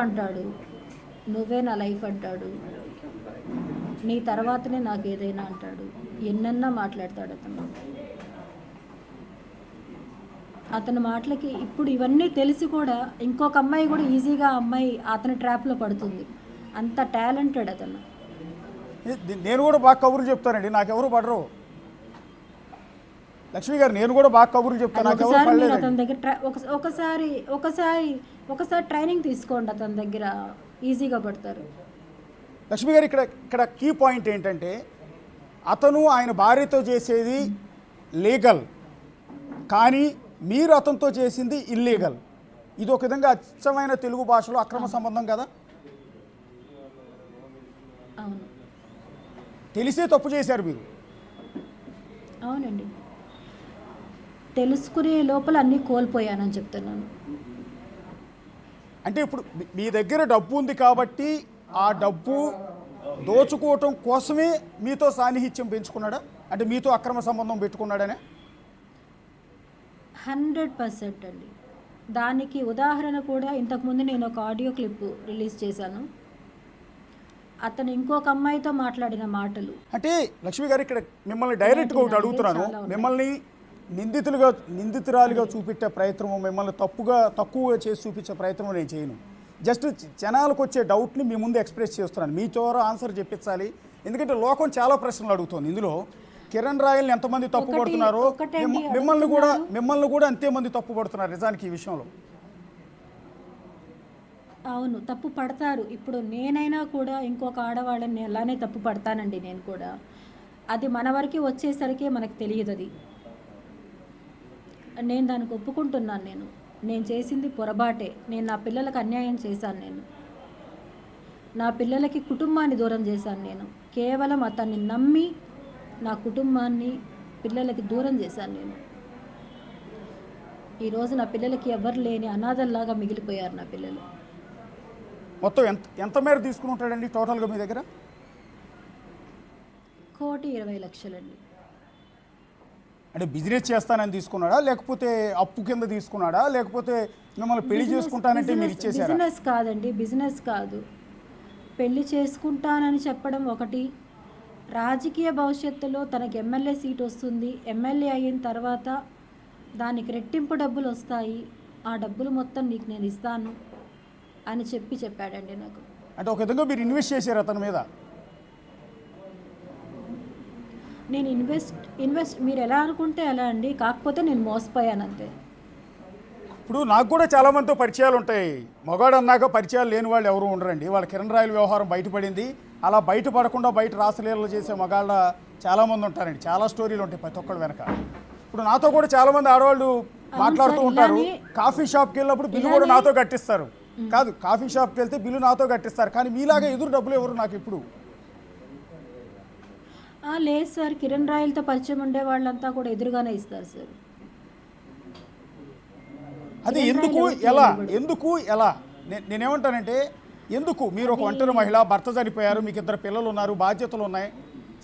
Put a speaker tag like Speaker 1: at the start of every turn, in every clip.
Speaker 1: అంటాడు, నువ్వే నా లైఫ్ అంటాడు, నీ తర్వాతనే నాకు ఏదైనా అంటాడు, ఎన్నన్నా మాట్లాడతాడు అతను. అతని మాటలకి ఇప్పుడు ఇవన్నీ తెలిసి కూడా ఇంకొక అమ్మాయి కూడా ఈజీగా అమ్మాయి అతని ట్రాప్లో పడుతుంది. అంత టాలెంటెడ్ అతను.
Speaker 2: నేను కూడా బాగా కబుర్లు చెప్తానండి, నాకెవరు పడరు. లక్ష్మి గారు నేను కూడా బాగా కబుర్లు చెప్తాను,
Speaker 1: ఒకసారి మీరు అతని దగ్గర ఒకసారి ట్రైనింగ్ తీసుకోండి, అతని దగ్గర ఈజీగా పడతారు.
Speaker 2: లక్ష్మి గారు ఇక్కడ కీ పాయింట్ ఏంటంటే అతను ఆయన భార్యతో చేసేది లీగల్, కానీ మీరు అతనితో చేసింది ఇల్లీగల్. ఇది ఒక విధంగా అచ్చమైన తెలుగు భాషలో అక్రమ సంబంధం కదా.
Speaker 1: అవును,
Speaker 2: తెలిసే తప్పు చేశారు మీరు.
Speaker 1: అవునండి, తెలుసుకునే లోపల అన్నీ కోల్పోయానని చెప్తున్నాను.
Speaker 2: అంటే ఇప్పుడు మీ దగ్గర డబ్బు ఉంది కాబట్టి ఆ డబ్బు దోచుకోవటం కోసమే మీతో సాన్నిహిత్యం పెంచుకున్నాడా, అంటే మీతో అక్రమ సంబంధం పెట్టుకున్నాడనే?
Speaker 1: 100% అండి. దానికి ఉదాహరణ కూడా ఇంతకుముందు నేను ఒక ఆడియో క్లిప్ రిలీజ్ చేశాను. అతను ఇంకొక అమ్మాయితో మాట్లాడిన మాటలు.
Speaker 2: అంటే లక్ష్మి గారు ఇక్కడ మిమ్మల్ని డైరెక్ట్గా ఒకటి అడుగుతున్నాను, మిమ్మల్ని నిందితురాలిగా చూపించే ప్రయత్నం, మిమ్మల్ని తక్కువగా చేసి చూపించే ప్రయత్నం నేను చేయను. జస్ట్ జనాలకు వచ్చే డౌట్ని మీ ముందు ఎక్స్ప్రెస్ చేస్తున్నాను, మీ చోర ఆన్సర్ చెప్పించాలి. ఎందుకంటే లోకం చాలా ప్రశ్నలు అడుగుతుంది. ఇందులో కిరణ్ రాయల్ని ఎంతమంది తప్పు పడుతున్నారో మిమ్మల్ని కూడా అంతేమంది తప్పు పడుతున్నారు నిజానికి ఈ విషయంలో.
Speaker 1: అవును, తప్పు పడతారు. ఇప్పుడు నేనైనా కూడా ఇంకొక ఆడవాళ్ళని అలానే తప్పు పడతానండి నేను కూడా. అది మన వరకు వచ్చేసరికి మనకు తెలియదు. అది నేను దానికి ఒప్పుకుంటున్నాను. నేను చేసింది పొరపాటే. నేను నా పిల్లలకు అన్యాయం చేశాను. నేను నా పిల్లలకి కుటుంబాన్ని దూరం చేశాను. నేను కేవలం అతన్ని నమ్మి నా కుటుంబాన్ని పిల్లలకి దూరం చేశాను. నేను ఈరోజు నా పిల్లలకి ఎవరు లేని అనాథల్లాగా మిగిలిపోయారు నా పిల్లలు.
Speaker 2: మొత్తం ఎంత మేర తీసుకుని ఉంటాడండి టోటల్గా మీ దగ్గర?
Speaker 1: 1,20,00,000 అండి.
Speaker 2: అంటే బిజినెస్ చేస్తానని తీసుకున్నాడా, లేకపోతే అప్పు కింద తీసుకున్నాడా, లేకపోతే మిమ్మల్ని పెళ్లి చేసుకుంటానంటే మీరు ఇచ్చేసారా?
Speaker 1: బిజినెస్ కాదండి, బిజినెస్ కాదు. పెళ్లి చేసుకుంటానని చెప్పడం ఒకటి, రాజకీయ భవిష్యత్తులో తనకి ఎమ్మెల్యే సీట్ వస్తుంది, ఎమ్మెల్యే అయిన తర్వాత దానికి రెట్టింపు డబ్బులు వస్తాయి, ఆ డబ్బులు మొత్తం నీకు నేను ఇస్తాను అని చెప్పాడండి నాకు.
Speaker 2: అంటే ఒక విధంగా మీరు ఇన్వెస్ట్ చేశారు అతని మీద?
Speaker 1: నేను ఇన్వెస్ట్ మీరు ఎలా అనుకుంటే ఎలా అండి, కాకపోతే నేను మోసపోయాను అంతే.
Speaker 2: ఇప్పుడు నాకు కూడా చాలామందితో పరిచయాలు ఉంటాయి. మగాడు అన్నాక పరిచయాలు లేని వాళ్ళు ఎవరు ఉండరండి. వాళ్ళ కిరణ్ రాయల వ్యవహారం బయటపడింది, అలా బయటపడకుండా బయట రాసలీలలు చేసే మగాళ్ళ చాలామంది ఉంటారండి. చాలా స్టోరీలు ఉంటాయి ప్రతి ఒక్కడు వెనక. ఇప్పుడు నాతో కూడా చాలామంది ఆడవాళ్ళు మాట్లాడుతూ ఉంటారు. కాఫీ షాప్కి వెళ్ళినప్పుడు బిల్లు కూడా నాతో కట్టిస్తారు. కాదు, కాఫీ షాప్కి వెళ్తే బిల్లు నాతో కట్టిస్తారు, కానీ మీలాగా ఎదురు డబ్బులు ఎవరు నాకు ఇప్పుడు.
Speaker 1: లేదు సార్, కిరణ్ రాయలతో పరిచయం ఉండే వాళ్ళంతా కూడా ఎదురుగానే ఇస్తారు సార్.
Speaker 2: అది ఎందుకు ఎలా నేనేమంటానంటే, ఎందుకు మీరు ఒక ఒంటరి మహిళ, భర్త చనిపోయారు, మీకు 2 పిల్లలు ఉన్నారు, బాధ్యతలు ఉన్నాయి,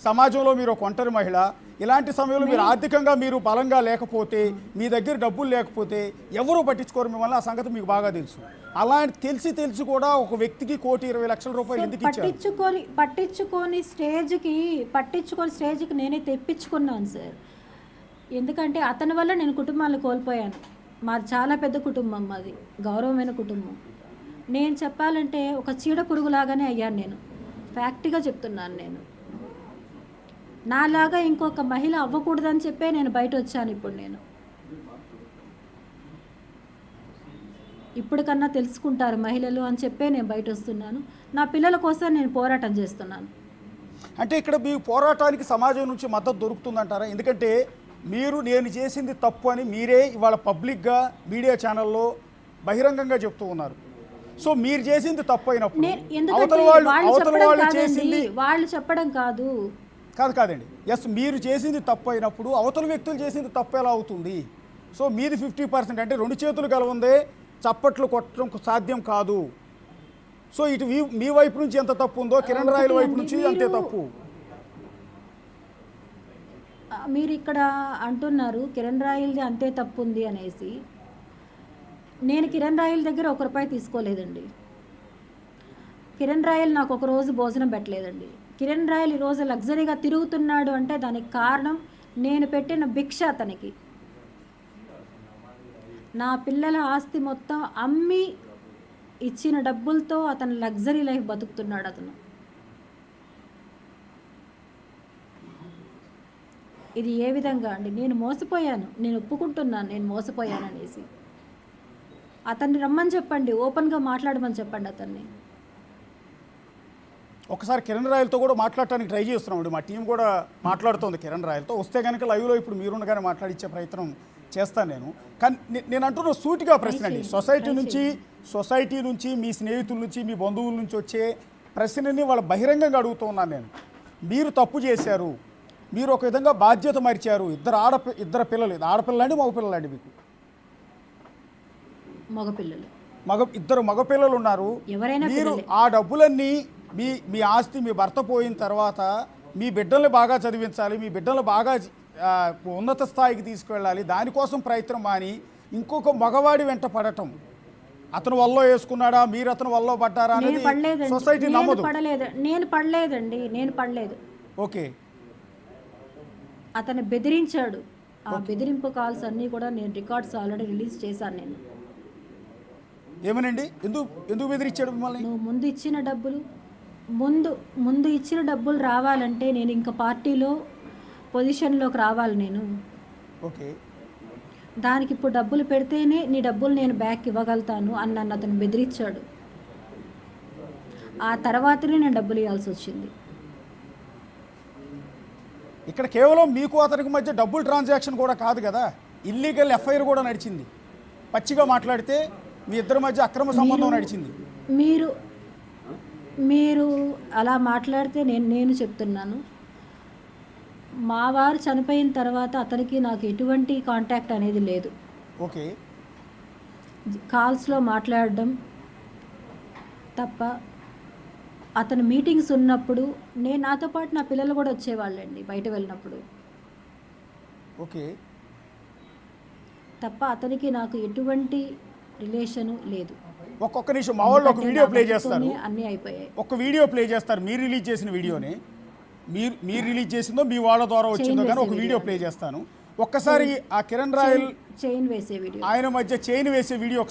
Speaker 2: సమాజంలో మీరు ఒక ఒంటరి మహిళ, ఇలాంటి సమయంలో మీరు ఆర్థికంగా మీరు బలంగా లేకపోతే, మీ దగ్గర డబ్బులు లేకపోతే ఎవరూ పట్టించుకోరు మిమ్మల్ని. ఆ సంగతి మీకు బాగా తెలుసు. అలాంటి తెలిసి కూడా ఒక వ్యక్తికి 1,20,00,000 రూపాయలు ఎందుకు ఇచ్చారు?
Speaker 1: పట్టించుకొని స్టేజ్కి నేనే తెప్పించుకున్నాను సార్. ఎందుకంటే అతని వల్ల నేను కుటుంబాలను కోల్పోయాను. మాది చాలా పెద్ద కుటుంబం, మాది గౌరవమైన కుటుంబం. నేను చెప్పాలంటే ఒక చీడ పురుగులాగానే అయ్యాను నేను, ఫ్యాక్ట్గా చెప్తున్నాను. నేను నాలాగా ఇంకొక మహిళ అవ్వకూడదని చెప్పే నేను బయట వచ్చాను. ఇప్పటికన్నా తెలుసుకుంటారు మహిళలు అని చెప్పే నేను బయట వస్తున్నాను. నా పిల్లల కోసం నేను పోరాటం చేస్తున్నాను.
Speaker 2: అంటే ఇక్కడ మీ పోరాటానికి సమాజం నుంచి మద్దతు దొరుకుతుందంటారా? ఎందుకంటే నేను చేసింది తప్పు అని మీరే ఇవాళ పబ్లిక్గా మీడియా ఛానల్లో బహిరంగంగా చెప్తూ ఉన్నారు. సో మీరు చేసింది తప్పు అయినప్పుడు
Speaker 1: వాళ్ళు చెప్పడం
Speaker 2: కాదండి. ఎస్, మీరు చేసింది తప్పు అయినప్పుడు అవతల వ్యక్తులు చేసింది తప్పు ఎలా అవుతుంది? సో మీది 50%, అంటే 2 చేతులు గలవుందే చప్పట్లు కొట్టడం సాధ్యం కాదు. సో ఇటు మీ వైపు నుంచి ఎంత తప్పు ఉందో కిరణ్ రాయల వైపు నుంచి అంతే తప్పు.
Speaker 1: మీరు ఇక్కడ అంటున్నారు కిరణ్ రాయల్ది అంతే తప్పు ఉంది అనేసి. నేను కిరణ్ రాయల్ దగ్గర ₹1 తీసుకోలేదండి. కిరణ్ రాయల్ నాకు ఒక రోజు భోజనం పెట్టలేదండి. కిరణ్ రాయల్ ఈరోజు లగ్జరీగా తిరుగుతున్నాడు అంటే దానికి కారణం నేను పెట్టిన భిక్ష అతనికి. నా పిల్లల ఆస్తి మొత్తం అమ్మి ఇచ్చిన డబ్బులతో అతను లగ్జరీ లైఫ్ బతుకుతున్నాడు అతను. ఇది ఏ విధంగా అండి? నేను మోసపోయాను, నేను ఒప్పుకుంటున్నాను నేను మోసపోయాను అనేసి. అతన్ని రమ్మని చెప్పండి, ఓపెన్గా మాట్లాడమని చెప్పండి అతన్ని.
Speaker 2: ఒకసారి కిరణ్ రాయలతో కూడా మాట్లాడటానికి ట్రై చేస్తున్నామండి. మా టీం కూడా మాట్లాడుతోంది కిరణ్ రాయలతో. వస్తే కనుక లైవ్లో ఇప్పుడు మీరుండగానే మాట్లాడించే ప్రయత్నం చేస్తాను నేను. కానీ నేను అంటున్న సూటిగా ప్రశ్న అండి, సొసైటీ నుంచి మీ స్నేహితుల నుంచి మీ బంధువుల నుంచి వచ్చే ప్రశ్నని వాళ్ళు బహిరంగంగా అడుగుతూ ఉన్నాను నేను. మీరు తప్పు చేశారు, మీరు ఒక విధంగా బాధ్యత మరిచారు. ఇద్దరు పిల్లలు, ఆడపిల్లలు అండి మగపిల్లలు అండి మీకు?
Speaker 1: మగపిల్లలు.
Speaker 2: ఇద్దరు మగపిల్లలు ఉన్నారు. మీరు ఆ డబ్బులన్నీ మీ ఆస్తి మీ భర్త పోయిన తర్వాత మీ బిడ్డల్ని బాగా చదివించాలి, మీ బిడ్డలు బాగా ఉన్నత స్థాయికి తీసుకువెళ్ళాలి, దానికోసం ప్రయత్నం మాని ఇంకొక మగవాడి వెంట పడటం, అతను వల్ల వేసుకున్నాడా, మీరు అతను వల్ల పడ్డారా అనేది సొసైటీ నమ్మదు.
Speaker 1: నేను పడలేదు.
Speaker 2: ఓకే,
Speaker 1: అతను బెదిరించాడు. ఆ బెదిరింపు కాల్స్ అన్నీ కూడా నేను రికార్డ్స్ ఆల్రెడీ రిలీజ్ చేశాను నేను.
Speaker 2: ఏమనండి, ఎందుకు బెదిరించాడు మిమ్మల్ని?
Speaker 1: నువ్వు ముందు ఇచ్చిన డబ్బులు రావాలంటే నేను ఇంకా పార్టీలో పొజిషన్లోకి రావాలి నేను.
Speaker 2: ఓకే,
Speaker 1: దానికి ఇప్పుడు డబ్బులు పెడితేనే నీ డబ్బులు నేను బ్యాక్ ఇవ్వగలుగుతాను అని నన్ను అతను బెదిరించాడు. ఆ తర్వాతనే నేను డబ్బులు ఇవ్వాల్సి వచ్చింది.
Speaker 2: ఇక్కడ కేవలం మీకు అతనికి మధ్య డబ్బులు ట్రాన్సాక్షన్ కూడా కాదు కదా, ఇల్లీగల్ ఎఫ్ఐఆర్ కూడా నడిచింది. పచ్చిగా మాట్లాడితే మీ ఇద్దరి మధ్య అక్రమ సంబంధం నడిచింది.
Speaker 1: మీరు అలా మాట్లాడితే నేను చెప్తున్నాను, మా వారు చనిపోయిన తర్వాత అతనికి నాకు ఎటువంటి కాంటాక్ట్ అనేది లేదు.
Speaker 2: ఓకే,
Speaker 1: కాల్స్లో మాట్లాడడం తప్ప. అతను మీటింగ్స్ ఉన్నప్పుడు నాతో పాటు నా పిల్లలు కూడా వచ్చేవాళ్ళండి బయట వెళ్ళినప్పుడు.
Speaker 2: ఓకే,
Speaker 1: తప్ప అతనికి నాకు ఎటువంటి రిలేషను లేదు.
Speaker 2: ఒక్కొక్క నిమిషం మా వాళ్ళు ఒక వీడియో ప్లే చేస్తారు,
Speaker 1: అన్నీ అయిపోయాయి.
Speaker 2: ఒక వీడియో ప్లే చేస్తారు, మీరు రిలీజ్ చేసిన వీడియోని. మీరు రిలీజ్ చేసిందో మీ వాళ్ళ ద్వారా వచ్చిందో కానీ ఒక వీడియో ప్లే చేస్తాను. ఒక్కసారి ఆ కిరణ్ రాయల్
Speaker 1: చైన్ వేసే వీడియో,
Speaker 2: ఆయన మధ్య చైన్ వేసే వీడియో